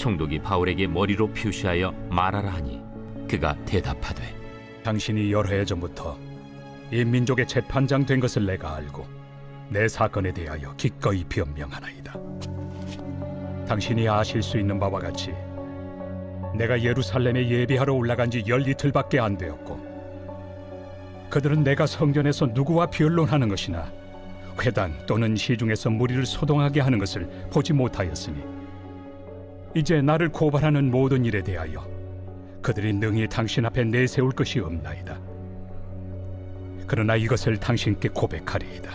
총독이 바울에게 머리로 표시하여 말하라 하니 그가 대답하되 당신이 여러 해 전부터 이 민족의 재판장 된 것을 내가 알고 내 사건에 대하여 기꺼이 변명하나이다. 당신이 아실 수 있는 바와 같이 내가 예루살렘에 예비하러 올라간 지 열이틀밖에 안 되었고, 그들은 내가 성전에서 누구와 변론하는 것이나 회당 또는 시중에서 무리를 소동하게 하는 것을 보지 못하였으니 이제 나를 고발하는 모든 일에 대하여 그들이 능히 당신 앞에 내세울 것이 없나이다. 그러나 이것을 당신께 고백하리이다.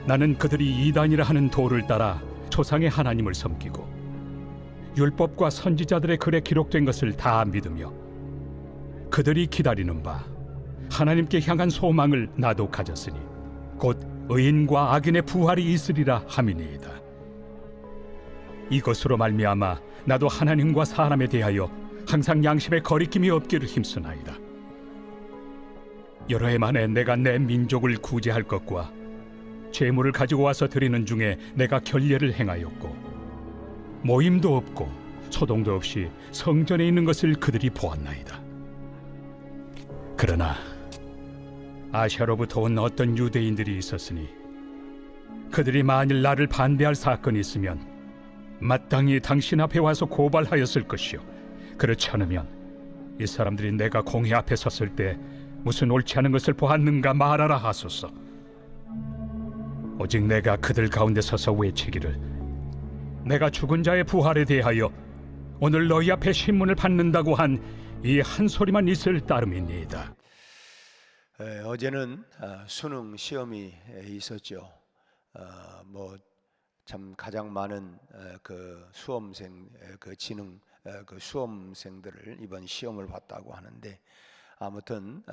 나는 그들이 이단이라 하는 도를 따라 조상의 하나님을 섬기고 율법과 선지자들의 글에 기록된 것을 다 믿으며 그들이 기다리는 바 하나님께 향한 소망을 나도 가졌으니 곧 의인과 악인의 부활이 있으리라 함이니이다. 이것으로 말미암아 나도 하나님과 사람에 대하여 항상 양심에 거리낌이 없기를 힘쓰나이다. 여러 해 만에 내가 내 민족을 구제할 것과 재물을 가지고 와서 드리는 중에 내가 결례를 행하였고, 모임도 없고 소동도 없이 성전에 있는 것을 그들이 보았나이다. 그러나 아시아로부터 온 어떤 유대인들이 있었으니 그들이 만일 나를 반대할 사건이 있으면 마땅히 당신 앞에 와서 고발하였을 것이요, 그렇지 않으면 이 사람들이 내가 공회 앞에 섰을 때 무슨 옳지 않은 것을 보았는가 말하라 하소서. 오직 내가 그들 가운데 서서 외치기를, 내가 죽은 자의 부활에 대하여 오늘 너희 앞에 신문을 받는다고 한 이 한 소리만 있을 따름이니이다. 어제는 수능 시험이 있었죠. 참 가장 많은 그 수험생, 그 지능 그 수험생들을 이번 시험을 봤다고 하는데, 아무튼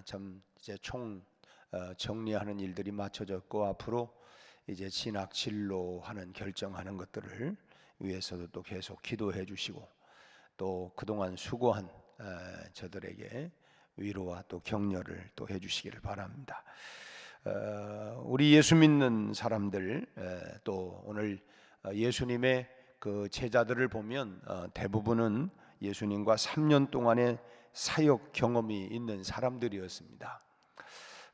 참 이제 총 정리하는 일들이 마쳐졌고 앞으로 이제 진학 진로하는 결정하는 것들을 위해서도 또 계속 기도해 주시고, 또 그동안 수고한 저들에게 위로와 또 격려를 또 해주시기를 바랍니다. 우리 예수 믿는 사람들, 또 오늘 예수님의 그 제자들을 보면 대부분은 예수님과 3년 동안의 사역 경험이 있는 사람들이었습니다.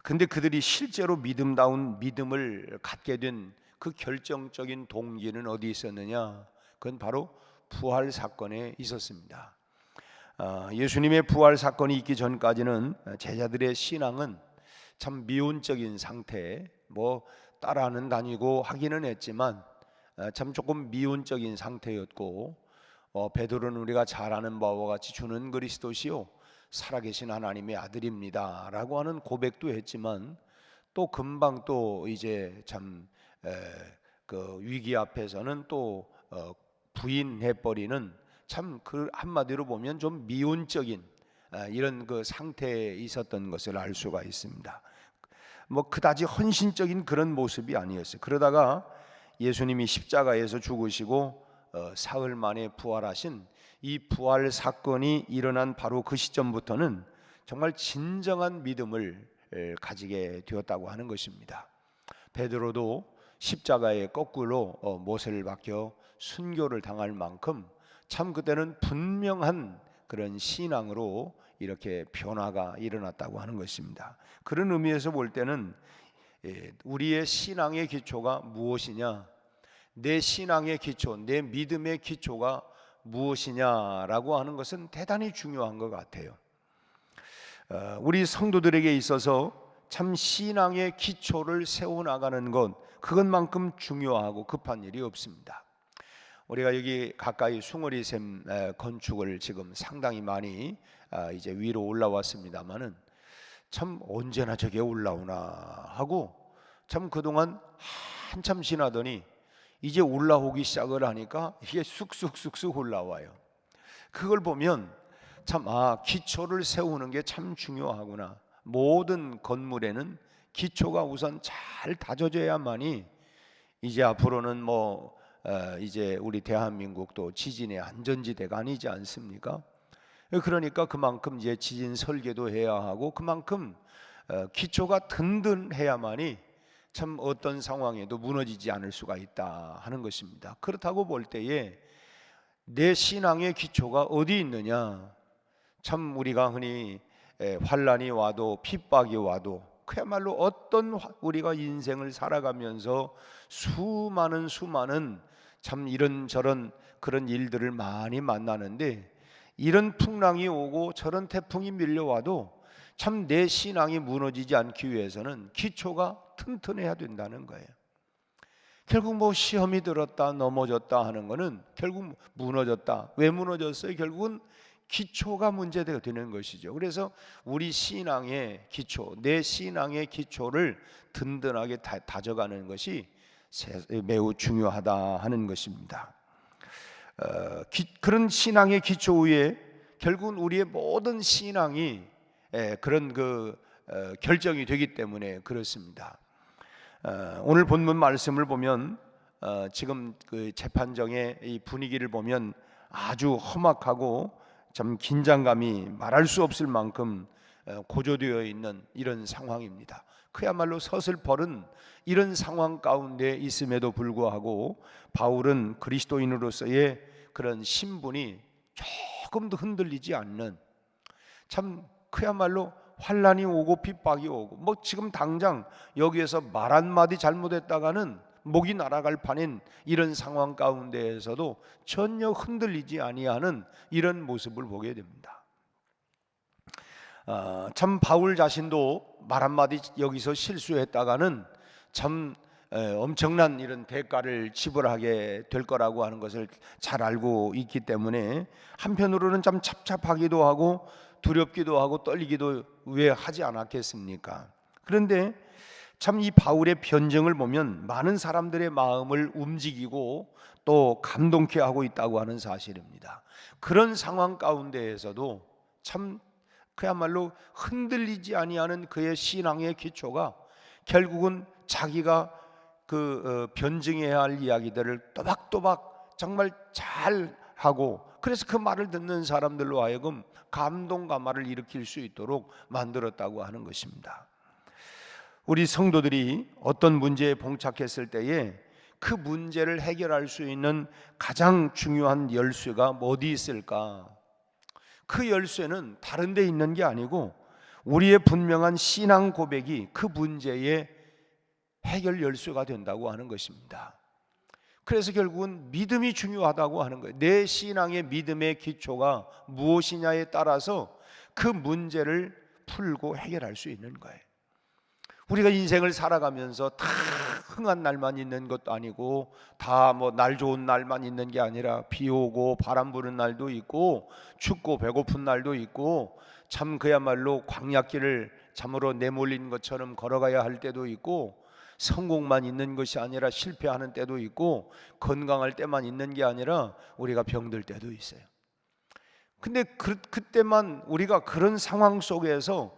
근데 그들이 실제로 믿음다운 믿음을 갖게 된 그 결정적인 동기는 어디 있었느냐? 그건 바로 부활 사건에 있었습니다. 예수님의 부활 사건이 있기 전까지는 제자들의 신앙은 참 미온적인 상태, 따라는 다니고 하기는 했지만 참 조금 미온적인 상태였고, 베드로는 우리가 잘 아는 바와 같이 주는 그리스도시요 살아계신 하나님의 아들입니다 라고 하는 고백도 했지만, 또 금방 또 이제 참 그 위기 앞에서는 또 부인해버리는, 참 그 한마디로 보면 좀 미온적인 이런 그 상태에 있었던 것을 알 수가 있습니다. 그다지 헌신적인 그런 모습이 아니었어요. 그러다가 예수님이 십자가에서 죽으시고 사흘 만에 부활하신 이 부활 사건이 일어난 바로 그 시점부터는 정말 진정한 믿음을 가지게 되었다고 하는 것입니다. 베드로도 십자가에 거꾸로 못을 박혀 순교를 당할 만큼 참 그때는 분명한 그런 신앙으로 이렇게 변화가 일어났다고 하는 것입니다. 그런 의미에서 볼 때는 우리의 신앙의 기초가 무엇이냐, 내 신앙의 기초, 내 믿음의 기초가 무엇이냐라고 하는 것은 대단히 중요한 것 같아요. 우리 성도들에게 있어서 참 신앙의 기초를 세워나가는 것, 그것만큼 중요하고 급한 일이 없습니다. 우리가 여기 가까이 숭어리샘 건축을 지금 상당히 많이 이제 위로 올라왔습니다만은, 참 언제나 저게 올라오나 하고 참 그동안 한참 지나더니 이제 올라오기 시작을 하니까 이게 쑥쑥쑥쑥 올라와요. 그걸 보면 참 기초를 세우는 게 참 중요하구나. 모든 건물에는 기초가 우선 잘 다져져야만이 이제 앞으로는 이제 우리 대한민국도 지진의 안전지대가 아니지 않습니까? 그러니까 그만큼 이제 지진 설계도 해야 하고, 그만큼 기초가 든든해야만이 참 어떤 상황에도 무너지지 않을 수가 있다 하는 것입니다. 그렇다고 볼 때에 내 신앙의 기초가 어디 있느냐? 참 우리가 흔히 환난이 와도 핍박이 와도 그야말로 어떤 우리가 인생을 살아가면서 수많은 참 이런저런 그런 일들을 많이 만나는데, 이런 풍랑이 오고 저런 태풍이 밀려와도 참 내 신앙이 무너지지 않기 위해서는 기초가 튼튼해야 된다는 거예요. 결국 뭐 시험이 들었다 넘어졌다 하는 거는 결국 무너졌다. 왜 무너졌어요? 결국은 기초가 문제가 되는 것이죠. 그래서 우리 신앙의 기초, 내 신앙의 기초를 든든하게 다져가는 것이 매우 중요하다 하는 것입니다. 그런 신앙의 기초 위에 결국은 우리의 모든 신앙이 그런 결정이 되기 때문에 그렇습니다. 오늘 본문 말씀을 보면 지금 그 재판정의 이 분위기를 보면 아주 험악하고 참 긴장감이 말할 수 없을 만큼 고조되어 있는 이런 상황입니다. 그야말로 서슬퍼른 이런 상황 가운데 있음에도 불구하고 바울은 그리스도인으로서의 그런 신분이 조금도 흔들리지 않는, 참 그야말로 환난이 오고 핍박이 오고 뭐 지금 당장 여기에서 말 한마디 잘못했다가는 목이 날아갈 판인 이런 상황 가운데에서도 전혀 흔들리지 아니하는 이런 모습을 보게 됩니다. 참 바울 자신도 말 한마디 여기서 실수했다가는 참 엄청난 이런 대가를 지불하게 될 거라고 하는 것을 잘 알고 있기 때문에 한편으로는 참 찹찹하기도 하고 두렵기도 하고 떨리기도 왜 하지 않았겠습니까? 그런데 참 이 바울의 변증을 보면 많은 사람들의 마음을 움직이고 또 감동케 하고 있다고 하는 사실입니다. 그런 상황 가운데에서도 참 그야말로 흔들리지 아니하는 그의 신앙의 기초가 결국은 자기가 변증해야 할 이야기들을 또박또박 정말 잘 하고, 그래서 그 말을 듣는 사람들로 하여금 감동 감화를 일으킬 수 있도록 만들었다고 하는 것입니다. 우리 성도들이 어떤 문제에 봉착했을 때에 그 문제를 해결할 수 있는 가장 중요한 열쇠가 어디 있을까? 그 열쇠는 다른 데 있는 게 아니고 우리의 분명한 신앙 고백이 그 문제의 해결 열쇠가 된다고 하는 것입니다. 그래서 결국은 믿음이 중요하다고 하는 거예요. 내 신앙의 믿음의 기초가 무엇이냐에 따라서 그 문제를 풀고 해결할 수 있는 거예요. 우리가 인생을 살아가면서 다 흥한 날만 있는 것도 아니고 다 뭐 날 좋은 날만 있는 게 아니라 비 오고 바람 부는 날도 있고 춥고 배고픈 날도 있고 참 그야말로 광야길을 참으로 내몰린 것처럼 걸어가야 할 때도 있고, 성공만 있는 것이 아니라 실패하는 때도 있고, 건강할 때만 있는 게 아니라 우리가 병들 때도 있어요. 근데 그때만 우리가 그런 상황 속에서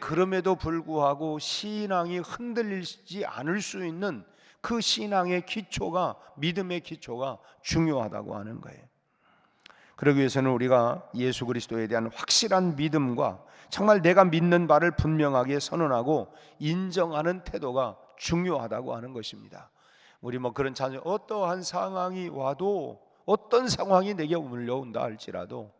그럼에도 불구하고 신앙이 흔들리지 않을 수 있는 그 신앙의 기초가, 믿음의 기초가 중요하다고 하는 거예요. 그러기 위해서는 우리가 예수 그리스도에 대한 확실한 믿음과 정말 내가 믿는 바를 분명하게 선언하고 인정하는 태도가 중요하다고 하는 것입니다. 우리 그런 찬양, 어떠한 상황이 와도, 어떤 상황이 내게 물려온다 할지라도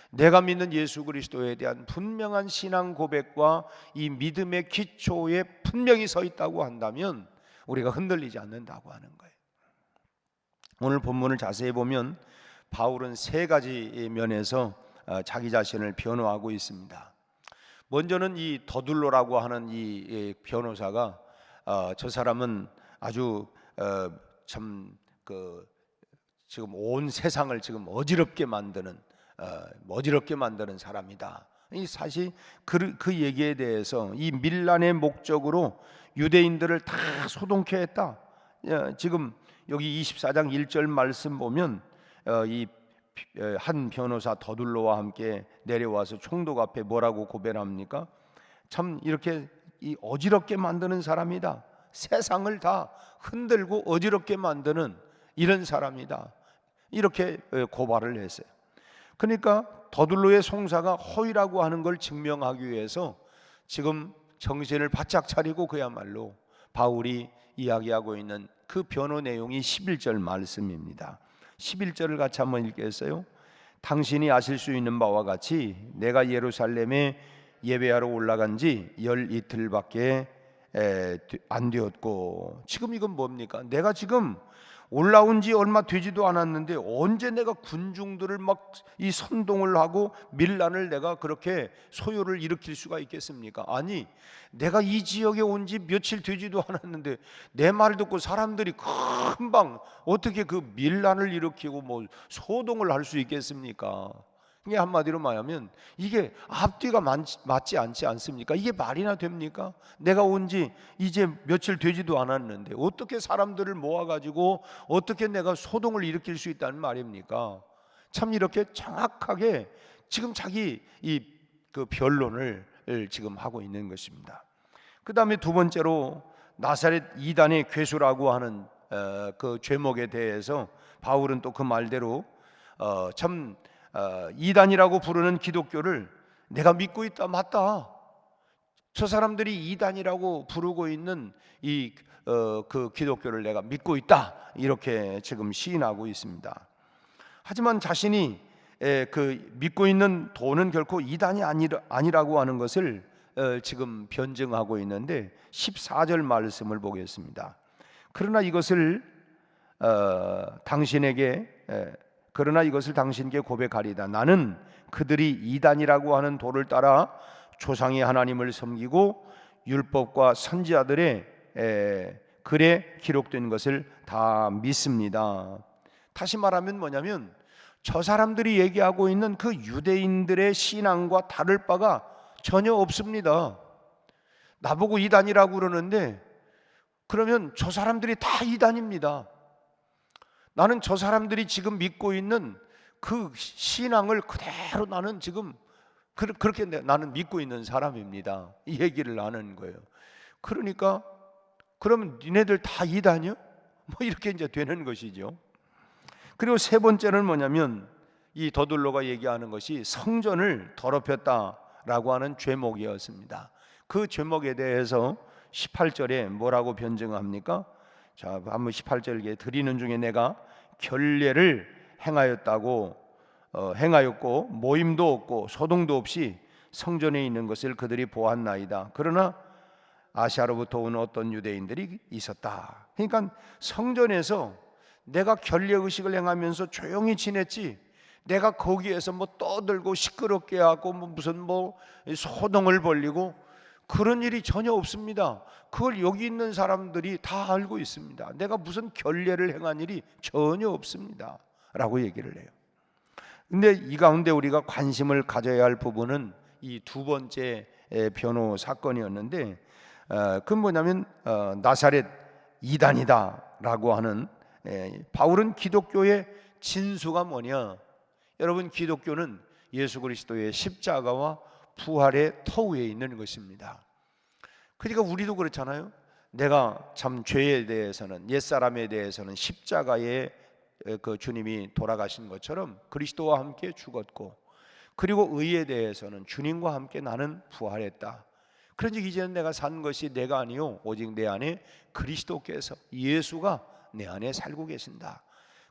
내가 믿는 예수 그리스도에 대한 분명한 신앙 고백과 이 믿음의 기초에 분명히 서 있다고 한다면 우리가 흔들리지 않는다고 하는 거예요. 오늘 본문을 자세히 보면 바울은 세 가지 면에서 자기 자신을 변호하고 있습니다. 먼저는 이 더둘로라고 하는 이 변호사가 저 사람은 아주 지금 온 세상을 지금 어지럽게 만드는 사람이다. 사실 그 얘기에 대해서 이 밀란의 목적으로 유대인들을 다 소동케 했다. 지금 여기 24장 1절 말씀 보면 이 한 변호사 더둘로와 함께 내려와서 총독 앞에 뭐라고 고백합니까? 참 이렇게 이 어지럽게 만드는 사람이다. 세상을 다 흔들고 어지럽게 만드는 이런 사람이다. 이렇게 고발을 했어요. 그러니까 더둘로의 송사가 허위라고 하는 걸 증명하기 위해서 지금 정신을 바짝 차리고 그야말로 바울이 이야기하고 있는 그 변호 내용이 11절 말씀입니다. 11절을 같이 한번 읽겠어요. 당신이 아실 수 있는 바와 같이 내가 예루살렘에 예배하러 올라간 지 12이틀밖에 안 되었고. 지금 이건 뭡니까? 내가 지금 올라온 지 얼마 되지도 않았는데 언제 내가 군중들을 막 이 선동을 하고 밀란을 내가 그렇게 소요를 일으킬 수가 있겠습니까? 아니, 내가 이 지역에 온 지 며칠 되지도 않았는데 내 말 듣고 사람들이 금방 어떻게 그 밀란을 일으키고 뭐 소동을 할 수 있겠습니까? 이게 한마디로 말하면 이게 앞뒤가 맞지 않지 않습니까? 이게 말이나 됩니까? 내가 온 지 이제 며칠 되지도 않았는데 어떻게 사람들을 모아가지고 어떻게 내가 소동을 일으킬 수 있다는 말입니까? 참 이렇게 정확하게 지금 자기 그 변론을 지금 하고 있는 것입니다. 그 다음에 두 번째로 나사렛 이단의 괴수라고 하는 그 죄목에 대해서 바울은 또 그 말대로 이단이라고 부르는 기독교를 내가 믿고 있다. 맞다. 저 사람들이 이단이라고 부르고 있는 그 기독교를 내가 믿고 있다. 이렇게 지금 시인하고 있습니다. 하지만 자신이 그 믿고 있는 도는 결코 이단이 아니라고 하는 것을 지금 변증하고 있는데 14절 말씀을 보겠습니다. 그러나 이것을 당신에게 고백하리다. 나는 그들이 이단이라고 하는 도를 따라 조상의 하나님을 섬기고 율법과 선지자들의 글에 기록된 것을 다 믿습니다. 다시 말하면 뭐냐면 저 사람들이 얘기하고 있는 그 유대인들의 신앙과 다를 바가 전혀 없습니다. 나보고 이단이라고 그러는데 그러면 저 사람들이 다 이단입니다. 나는 저 사람들이 지금 믿고 있는 그 신앙을 그대로 나는 지금 그렇게 나는 믿고 있는 사람입니다. 이 얘기를 하는 거예요. 그러니까 그러면 니네들 다 이단이요? 뭐 이렇게 이제 되는 것이죠. 그리고 세 번째는 뭐냐면 이 더둘로가 얘기하는 것이 성전을 더럽혔다라고 하는 죄목이었습니다. 그 죄목에 대해서 18절에 뭐라고 변증합니까? 자, 한번 18절에 드리는 중에 내가 결례를 행하였고 모임도 없고 소동도 없이 성전에 있는 것을 그들이 보았나이다. 그러나 아시아로부터 온 어떤 유대인들이 있었다. 그러니까 성전에서 내가 결례의식을 행하면서 조용히 지냈지 내가 거기에서 뭐 떠들고 시끄럽게 하고 무슨 소동을 벌리고 그런 일이 전혀 없습니다. 그걸 여기 있는 사람들이 다 알고 있습니다. 내가 무슨 결례를 행한 일이 전혀 없습니다 라고 얘기를 해요. 근데 이 가운데 우리가 관심을 가져야 할 부분은 이 두 번째 변호 사건이었는데 그건 뭐냐면 나사렛 이단이다 라고 하는 바울은 기독교의 진수가 뭐냐? 여러분, 기독교는 예수 그리스도의 십자가와 부활의 터 위에 있는 것입니다. 그러니까 우리도 그렇잖아요. 내가 참 죄에 대해서는 옛사람에 대해서는 십자가에 그 주님이 돌아가신 것처럼 그리스도와 함께 죽었고 그리고 의에 대해서는 주님과 함께 나는 부활했다. 그런즉 이제는 내가 산 것이 내가 아니요 오직 내 안에 그리스도께서 예수가 내 안에 살고 계신다.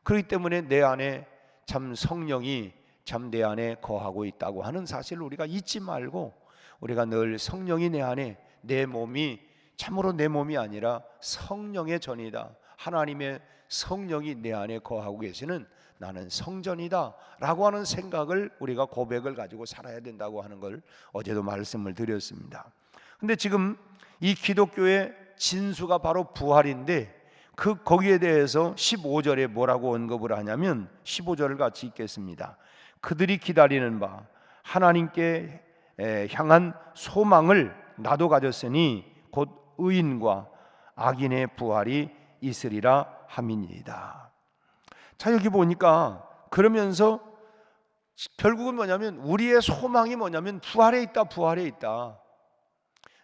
그렇기 때문에 내 안에 참 성령이 참 내 안에 거하고 있다고 하는 사실을 우리가 잊지 말고 우리가 늘 성령이 내 안에 내 몸이 참으로 내 몸이 아니라 성령의 전이다. 하나님의 성령이 내 안에 거하고 계시는 나는 성전이다 라고 하는 생각을 우리가 고백을 가지고 살아야 된다고 하는 걸 어제도 말씀을 드렸습니다. 근데 지금 이 기독교의 진수가 바로 부활인데 거기에 대해서 15절에 뭐라고 언급을 하냐면 15절을 같이 읽겠습니다. 그들이 기다리는 바 하나님께 향한 소망을 나도 가졌으니 곧 의인과 악인의 부활이 있으리라 함이니이다. 자, 여기 보니까 그러면서 결국은 뭐냐면 우리의 소망이 뭐냐면 부활에 있다. 부활에 있다.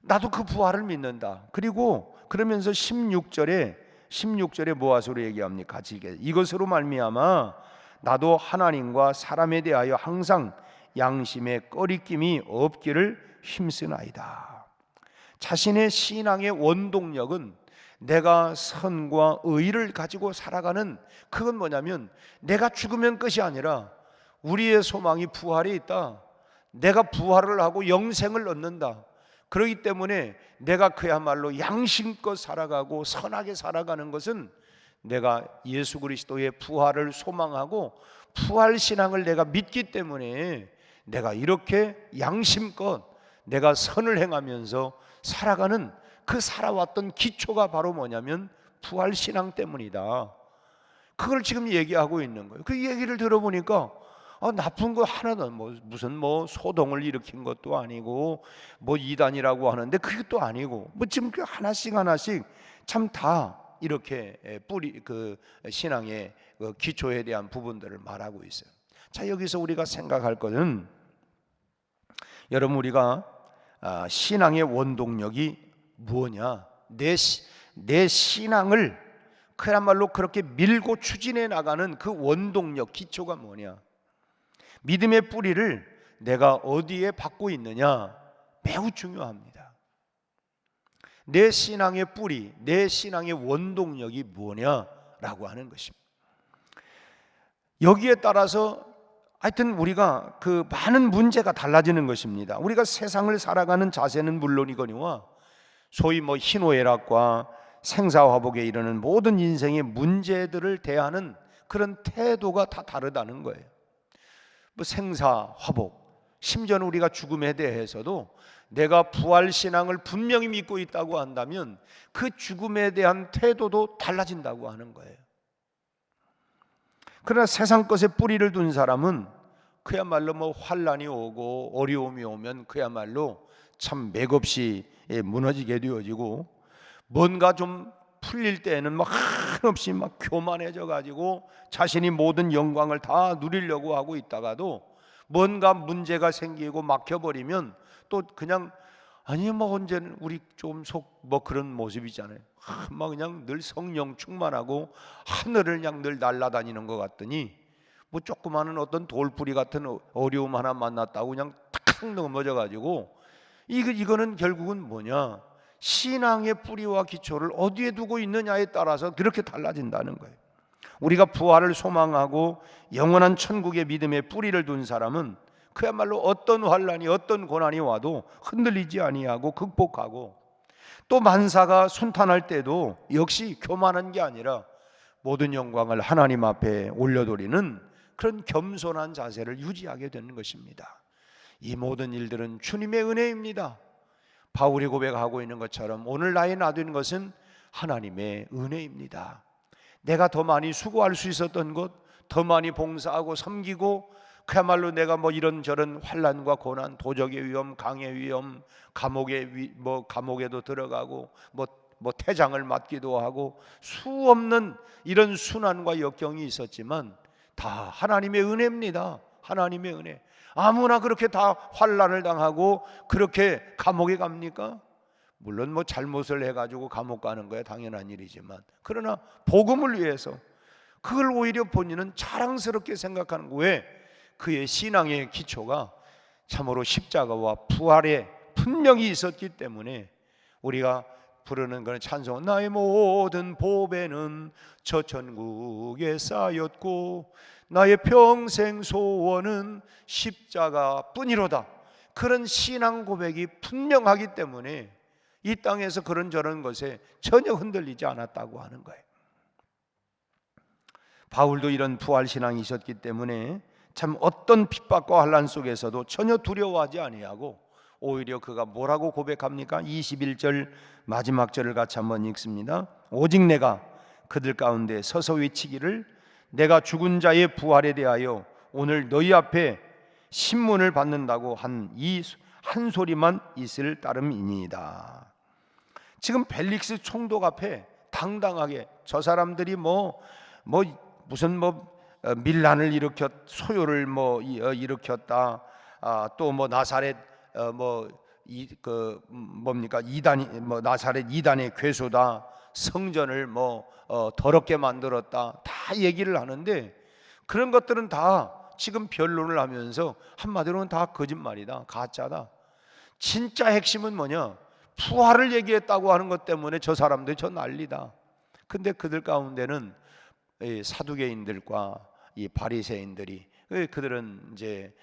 나도 그 부활을 믿는다. 그리고 그러면서 16절에 무엇으로 얘기합니까? 같이 읽게. 이것으로 말미암아 나도 하나님과 사람에 대하여 항상 양심의 꺼리낌이 없기를 힘쓰나이다. 자신의 신앙의 원동력은 내가 선과 의를 가지고 살아가는, 그건 뭐냐면 내가 죽으면 끝이 아니라 우리의 소망이 부활에 있다. 내가 부활을 하고 영생을 얻는다. 그렇기 때문에 내가 그야말로 양심껏 살아가고 선하게 살아가는 것은 내가 예수 그리스도의 부활을 소망하고 부활 신앙을 내가 믿기 때문에 내가 이렇게 양심껏 내가 선을 행하면서 살아가는, 그 살아왔던 기초가 바로 뭐냐면 부활 신앙 때문이다. 그걸 지금 얘기하고 있는 거예요. 그 얘기를 들어보니까 나쁜 거 하나도, 무슨 소동을 일으킨 것도 아니고 이단이라고 하는데 그것도 아니고 지금 그 하나씩 참 다 이렇게 그 신앙의 그 기초에 대한 부분들을 말하고 있어요. 자, 여기서 우리가 생각할 것은, 여러분, 우리가 신앙의 원동력이 뭐냐? 내 신앙을 그야말로 그렇게 밀고 추진해 나가는 그 원동력, 기초가 뭐냐? 믿음의 뿌리를 내가 어디에 받고 있느냐? 매우 중요합니다. 내 신앙의 뿌리, 내 신앙의 원동력이 뭐냐라고 하는 것입니다. 여기에 따라서 하여튼 우리가 그 많은 문제가 달라지는 것입니다. 우리가 세상을 살아가는 자세는 물론이거니와 소위 희노애락과 생사화복에 이르는 모든 인생의 문제들을 대하는 그런 태도가 다 다르다는 거예요. 생사화복, 심지어는 우리가 죽음에 대해서도 내가 부활신앙을 분명히 믿고 있다고 한다면 그 죽음에 대한 태도도 달라진다고 하는 거예요. 그러나 세상 것에 뿌리를 둔 사람은 그야말로 환난이 오고 어려움이 오면 그야말로 참 맥없이 무너지게 되어지고, 뭔가 좀 풀릴 때에는 한없이 교만해져 가지고 자신이 모든 영광을 다 누리려고 하고 있다가도 뭔가 문제가 생기고 막혀버리면 또 그냥 언제는 우리 좀 그런 모습이잖아요. 그냥 늘 성령 충만하고 하늘을 그냥 늘 날아다니는 것 같더니 조그마한 어떤 돌뿌리 같은 어려움 하나 만났다고 그냥 탁 넘어져 가지고, 이거는 결국은 뭐냐? 신앙의 뿌리와 기초를 어디에 두고 있느냐에 따라서 그렇게 달라진다는 거예요. 우리가 부활을 소망하고 영원한 천국의 믿음의 뿌리를 둔 사람은 그야말로 어떤 환난이, 어떤 고난이 와도 흔들리지 아니하고 극복하고, 또 만사가 순탄할 때도 역시 교만한 게 아니라 모든 영광을 하나님 앞에 올려드리는 그런 겸손한 자세를 유지하게 되는 것입니다. 이 모든 일들은 주님의 은혜입니다. 바울이 고백하고 있는 것처럼 오늘 나의 놔둔 것은 하나님의 은혜입니다. 내가 더 많이 수고할 수 있었던 것, 더 많이 봉사하고 섬기고, 그야말로 내가 이런저런 환난과 고난, 도적의 위험, 강의 위험, 감옥에도 들어가고 태장을 맞기도 하고 수없는 이런 순환과 역경이 있었지만 다 하나님의 은혜입니다. 하나님의 은혜. 아무나 그렇게 다 환난을 당하고 그렇게 감옥에 갑니까? 물론 잘못을 해가지고 감옥 가는 거야 당연한 일이지만, 그러나 복음을 위해서 그걸 오히려 본인은 자랑스럽게 생각하는 거예요. 왜? 그의 신앙의 기초가 참으로 십자가와 부활에 분명히 있었기 때문에. 우리가 부르는 그런 찬송은 나의 모든 보배는 저 천국에 쌓였고 나의 평생 소원은 십자가뿐이로다. 그런 신앙 고백이 분명하기 때문에 이 땅에서 그런저런 것에 전혀 흔들리지 않았다고 하는 거예요. 바울도 이런 부활신앙이 있었기 때문에 참 어떤 핍박과 환난 속에서도 전혀 두려워하지 아니하고 오히려 그가 뭐라고 고백합니까? 21절 마지막 절을 같이 한번 읽습니다. 오직 내가 그들 가운데 서서 외치기를 내가 죽은 자의 부활에 대하여 오늘 너희 앞에 신문을 받는다고 한 이 한 소리만 있을 따름이니이다. 지금 벨릭스 총독 앞에 당당하게 저 사람들이 무슨 밀란을 소요를 일으켰다. 또 나사렛 이단이 나사렛 이단의 괴수다. 성전을 더럽게 만들었다. 다 얘기를 하는데 그런 것들은 다 지금 변론을 하면서 한마디로는 다 거짓말이다, 가짜다. 진짜 핵심은 뭐냐? 부활을 얘기했다고 하는 것 때문에 저 사람들이 저 난리다. 근데 그들 가운데는 이 사두개인들과 이 바리새인들이, 그들은 이제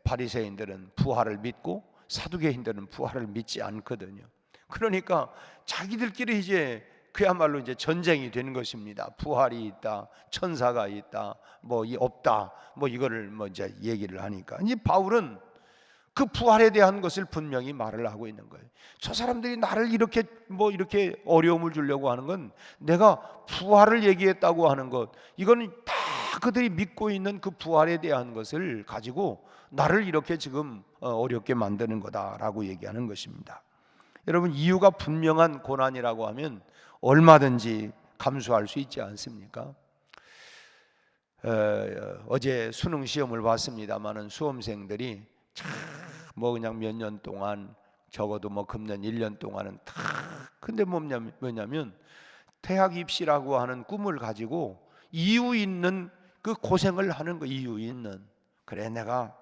바리새인들은 부활을 믿고 사두개인들은 부활을 믿지 않거든요. 그러니까 자기들끼리 이제 그야말로 이제 전쟁이 되는 것입니다. 부활이 있다, 천사가 있다, 뭐 이 없다, 뭐 이거를 뭐 이제 얘기를 하니까 이 바울은 그 부활에 대한 것을 분명히 말을 하고 있는 거예요. 저 사람들이 나를 이렇게 뭐 이렇게 어려움을 주려고 하는 건 내가 부활을 얘기했다고 하는 것, 이거는 다 그들이 믿고 있는 그 부활에 대한 것을 가지고 나를 이렇게 지금 어렵게 만드는 거다라고 얘기하는 것입니다. 여러분, 이유가 분명한 고난이라고 하면 얼마든지 감수할 수 있지 않습니까? 어제 수능 시험을 봤습니다마는 수험생들이 뭐 그냥 몇 년 동안, 적어도 뭐 금년 1년 동안은 다, 근데 뭐냐면 대학 입시라고 하는 꿈을 가지고 이유 있는 그 고생을 하는 거, 이유 있는, 그래 내가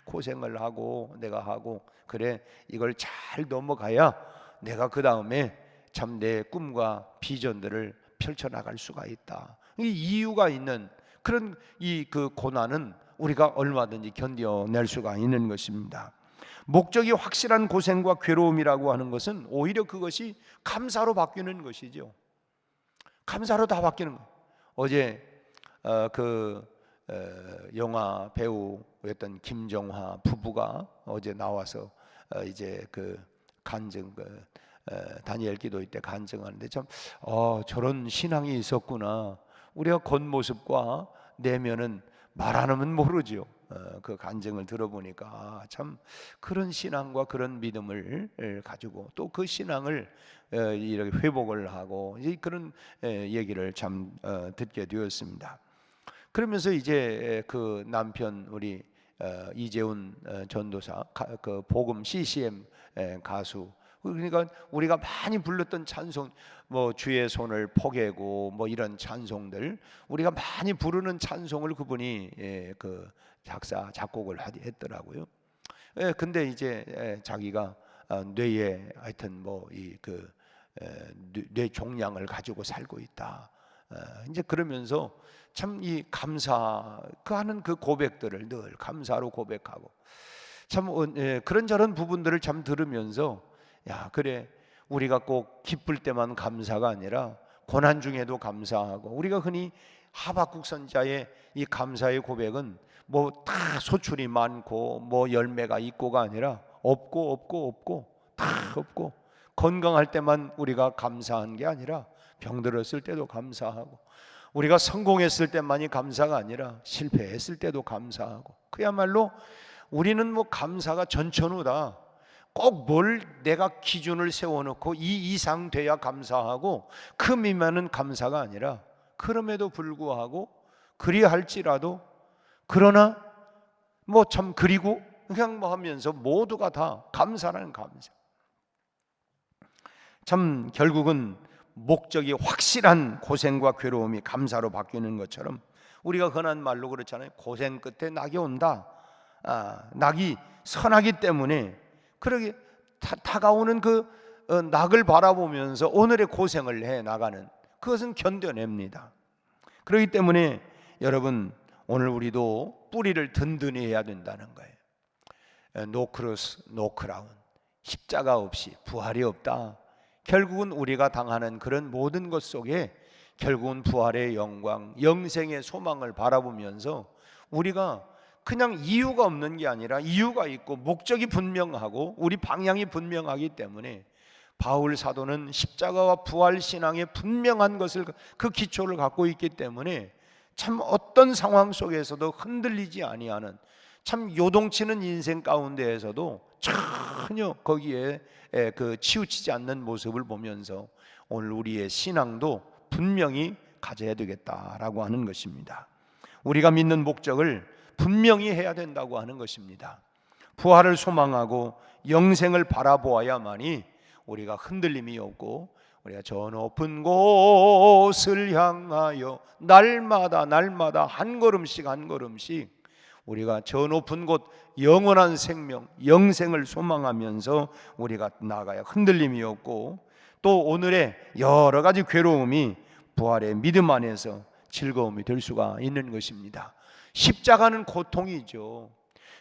고생을 하고 내가 하고 그래 이걸 잘 넘어가야 내가 그 다음에 참 내 꿈과 비전들을 펼쳐나갈 수가 있다. 이 이유가 있는 그런 이 그 고난은 우리가 얼마든지 견뎌낼 수가 있는 것입니다. 목적이 확실한 고생과 괴로움이라고 하는 것은 오히려 그것이 감사로 바뀌는 것이죠. 감사로 다 바뀌는 거예요. 어제 영화 배우였던 김정화 부부가 어제 나와서 이제 그 간증, 다니엘 기도회 때 간증하는데 참 저런 신앙이 있었구나. 우리가 겉모습과 내면은 말 안 하면 모르죠. 그 간증을 들어보니까 참 그런 신앙과 그런 믿음을 가지고 또 그 신앙을 이렇게 회복을 하고 이제 그런 얘기를 참 듣게 되었습니다. 그러면서 이제 그 남편 우리 이재훈 전도사, 그 복음 CCM 가수, 그러니까 우리가 많이 불렀던 찬송, 뭐 주의 손을 포개고 뭐 이런 찬송들, 우리가 많이 부르는 찬송을 그분이 그 작사 작곡을 했더라고요. 근데 이제 자기가 뇌에 하여튼 뭐 이 그 뇌 종양을 가지고 살고 있다. 이제 그러면서 참 이 감사 그 하는 그 고백들을 늘 감사로 고백하고 참 그런저런 부분들을 참 들으면서 야, 그래 우리가 꼭 기쁠 때만 감사가 아니라 고난 중에도 감사하고, 우리가 흔히 하박국 선지자의 이 감사의 고백은 뭐 다 소출이 많고 뭐 열매가 있고가 아니라 없고 다 없고, 건강할 때만 우리가 감사한 게 아니라 병들었을 때도 감사하고, 우리가 성공했을 때만이 감사가 아니라 실패했을 때도 감사하고, 그야말로 우리는 뭐 감사가 전천후다. 꼭 뭘 내가 기준을 세워놓고 이 이상 돼야 감사하고 그 미만은 감사가 아니라, 그럼에도 불구하고 그리할지라도 그러나 뭐 참 그리고 그냥 뭐 하면서 모두가 다 감사라는 감사. 참 결국은 목적이 확실한 고생과 괴로움이 감사로 바뀌는 것처럼 우리가 흔한 말로 그렇잖아요. 고생 끝에 낙이 온다. 낙이 선하기 때문에 그러게 다가오는 그 낙을 바라보면서 오늘의 고생을 해 나가는, 그것은 견뎌냅니다. 그렇기 때문에 여러분, 오늘 우리도 뿌리를 든든히 해야 된다는 거예요. 노 크로스 노 크라운, 십자가 없이 부활이 없다. 결국은 우리가 당하는 그런 모든 것 속에 결국은 부활의 영광, 영생의 소망을 바라보면서 우리가 그냥 이유가 없는 게 아니라 이유가 있고 목적이 분명하고 우리 방향이 분명하기 때문에 바울 사도는 십자가와 부활 신앙의 분명한 것을, 그 기초를 갖고 있기 때문에 참 어떤 상황 속에서도 흔들리지 아니하는, 참 요동치는 인생 가운데에서도 전혀 거기에 그 치우치지 않는 모습을 보면서 오늘 우리의 신앙도 분명히 가져야 되겠다라고 하는 것입니다. 우리가 믿는 목적을 분명히 해야 된다고 하는 것입니다. 부활을 소망하고 영생을 바라보아야만이 우리가 흔들림이 없고 우리가 저 높은 곳을 향하여 날마다 한 걸음씩 우리가 저 높은 곳 영원한 생명, 영생을 소망하면서 우리가 나아가야 흔들림이 없고, 또 오늘의 여러 가지 괴로움이 부활의 믿음 안에서 즐거움이 될 수가 있는 것입니다. 십자가는 고통이죠.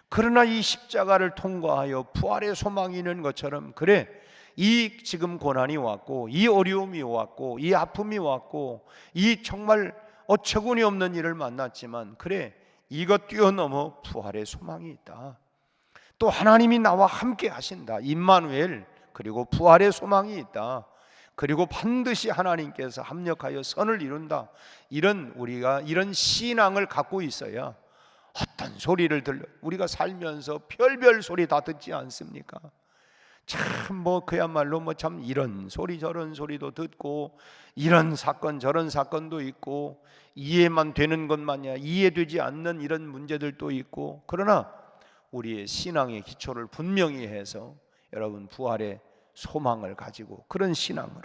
그러나 이 십자가를 통과하여 부활의 소망이 있는 것처럼, 그래, 이 지금 고난이 왔고, 이 어려움이 왔고, 이 아픔이 왔고, 이 정말 어처구니 없는 일을 만났지만, 그래, 이것 뛰어넘어 부활의 소망이 있다. 또 하나님이 나와 함께 하신다. 임마누엘, 그리고 부활의 소망이 있다. 그리고 반드시 하나님께서 합력하여 선을 이룬다. 우리가 이런 신앙을 갖고 있어야 어떤 소리를 들려, 우리가 살면서 별별 소리 다 듣지 않습니까? 참 그야말로 참 이런 소리 저런 소리도 듣고, 이런 사건 저런 사건도 있고, 이해만 되는 것만이야 이해되지 않는 이런 문제들도 있고, 그러나 우리의 신앙의 기초를 분명히 해서 여러분 부활의 소망을 가지고, 그런 신앙으로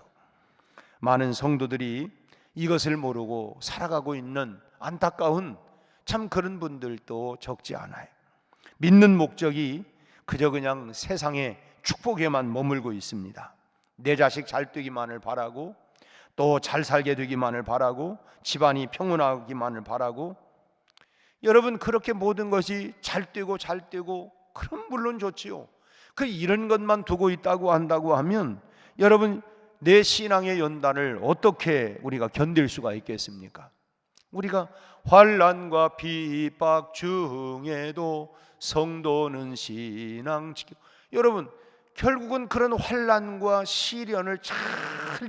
많은 성도들이 이것을 모르고 살아가고 있는 안타까운 참 그런 분들도 적지 않아요. 믿는 목적이 그저 그냥 세상의 축복에만 머물고 있습니다. 내 자식 잘 되기만을 바라고, 또 잘 살게 되기만을 바라고, 집안이 평온하기만을 바라고. 여러분, 그렇게 모든 것이 잘 되고 그럼 물론 좋지요. 이런 것만 두고 있다고 한다고 하면 여러분, 내 신앙의 연단을 어떻게 우리가 견딜 수가 있겠습니까? 우리가 환난과 핍박 중에도 성도는 신앙 지키고, 여러분, 결국은 그런 환난과 시련을 잘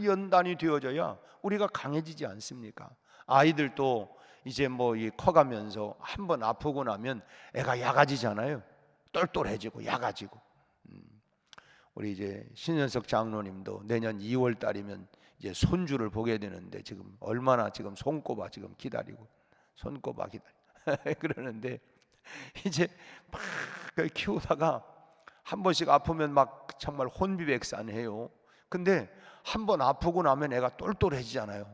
연단이 되어져야 우리가 강해지지 않습니까? 아이들도 이제 커가면서 한번 아프고 나면 애가 약아지잖아요. 똘똘해지고 약아지고. 우리 이제 신현석 장로님도 내년 2월 달이면 이제 손주를 보게 되는데, 지금 얼마나 지금 손꼽아 지금 기다리고, 손꼽아 기다리고 그러는데, 이제 막 키우다가 한 번씩 아프면 막 정말 혼비백산해요. 근데 한 번 아프고 나면 애가 똘똘해지잖아요.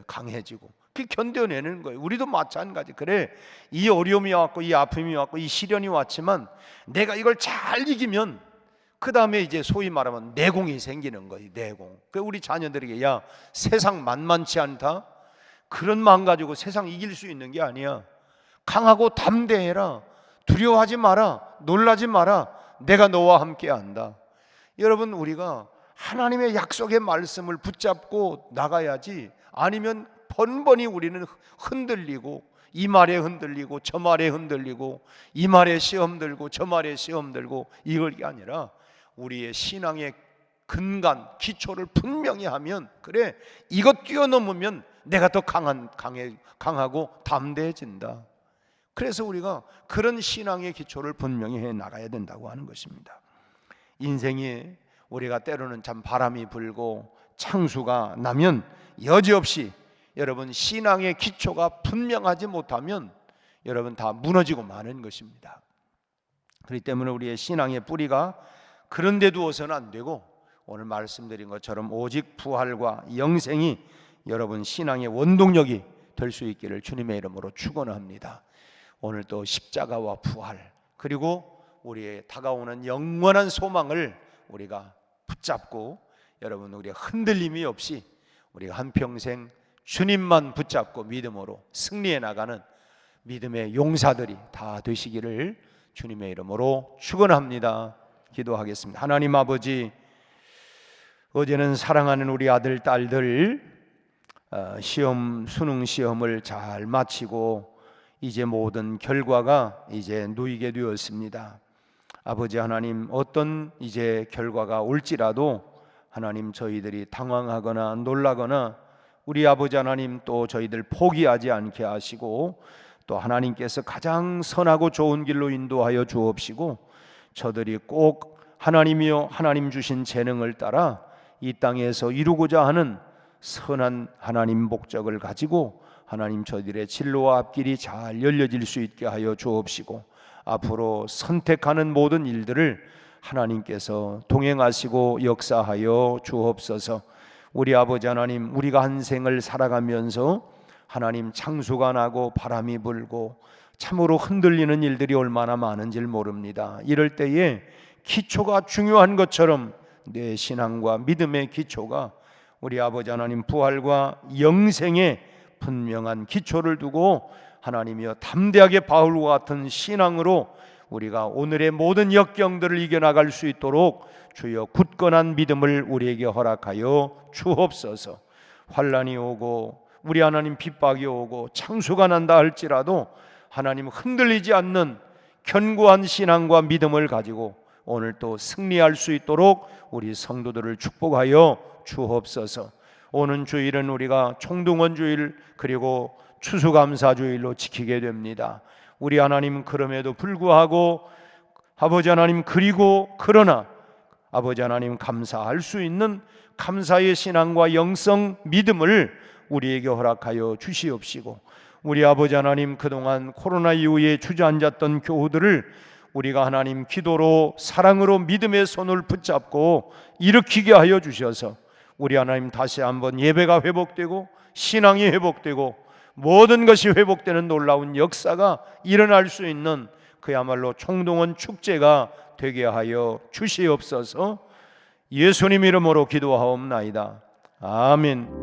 강해지고. 그게 견뎌내는 거예요. 우리도 마찬가지. 그래, 이 어려움이 왔고, 이 아픔이 왔고, 이 시련이 왔지만 내가 이걸 잘 이기면 그 다음에 이제 소위 말하면 내공이 생기는 거예요. 내공. 우리 자녀들에게, 야, 세상 만만치 않다, 그런 마음 가지고 세상 이길 수 있는 게 아니야. 강하고 담대해라. 두려워하지 마라. 놀라지 마라. 내가 너와 함께 한다. 여러분, 우리가 하나님의 약속의 말씀을 붙잡고 나가야지, 아니면 번번이 우리는 흔들리고, 이 말에 흔들리고 저 말에 흔들리고, 이 말에 시험 들고 저 말에 시험 들고, 이걸 게 아니라 우리의 신앙의 근간 기초를 분명히 하면, 그래, 이것 뛰어넘으면 내가 더 강하고 담대해진다. 그래서 우리가 그런 신앙의 기초를 분명히 해 나가야 된다고 하는 것입니다. 인생에 우리가 때로는 참 바람이 불고 창수가 나면 여지없이 여러분 신앙의 기초가 분명하지 못하면 여러분 다 무너지고 마는 것입니다. 그렇기 때문에 우리의 신앙의 뿌리가 그런 데 두어서는 안 되고, 오늘 말씀드린 것처럼 오직 부활과 영생이 여러분 신앙의 원동력이 될 수 있기를 주님의 이름으로 축원합니다. 오늘 또 십자가와 부활, 그리고 우리의 다가오는 영원한 소망을 우리가 붙잡고, 여러분 우리가 흔들림이 없이 우리가 한평생 주님만 붙잡고 믿음으로 승리해 나가는 믿음의 용사들이 다 되시기를 주님의 이름으로 축원합니다. 기도하겠습니다. 하나님 아버지, 어제는 사랑하는 우리 아들 딸들 수능 시험을 잘 마치고 이제 모든 결과가 이제 놓이게 되었습니다. 아버지 하나님, 어떤 이제 결과가 올지라도 하나님 저희들이 당황하거나 놀라거나, 우리 아버지 하나님 또 저희들 포기하지 않게 하시고, 또 하나님께서 가장 선하고 좋은 길로 인도하여 주옵시고, 저들이 꼭 하나님이여 하나님 주신 재능을 따라 이 땅에서 이루고자 하는 선한 하나님 목적을 가지고 하나님 저희들의 진로와 앞길이 잘 열려질 수 있게 하여 주옵시고, 앞으로 선택하는 모든 일들을 하나님께서 동행하시고 역사하여 주옵소서. 우리 아버지 하나님, 우리가 한 생을 살아가면서 하나님 창수가 나고 바람이 불고 참으로 흔들리는 일들이 얼마나 많은지 모릅니다. 이럴 때에 기초가 중요한 것처럼 내 신앙과 믿음의 기초가 우리 아버지 하나님 부활과 영생의 분명한 기초를 두고 하나님이여 담대하게 바울과 같은 신앙으로 우리가 오늘의 모든 역경들을 이겨나갈 수 있도록 주여 굳건한 믿음을 우리에게 허락하여 주옵소서. 환난이 오고 우리 하나님 핍박이 오고 창수가 난다 할지라도 하나님 흔들리지 않는 견고한 신앙과 믿음을 가지고 오늘 또 승리할 수 있도록 우리 성도들을 축복하여 주옵소서. 오는 주일은 우리가 총동원 주일 그리고 추수감사 주일로 지키게 됩니다. 우리 하나님 그럼에도 불구하고 아버지 하나님 그러나 아버지 하나님 감사할 수 있는 감사의 신앙과 영성 믿음을 우리에게 허락하여 주시옵시고 우리 아버지 하나님 그동안 코로나 이후에 주저앉았던 교우들을 우리가 하나님 기도로 사랑으로 믿음의 손을 붙잡고 일으키게 하여 주셔서 우리 하나님 다시 한번 예배가 회복되고 신앙이 회복되고 모든 것이 회복되는 놀라운 역사가 일어날 수 있는 그야말로 총동원 축제가 되게 하여 주시옵소서. 예수님 이름으로 기도하옵나이다. 아멘.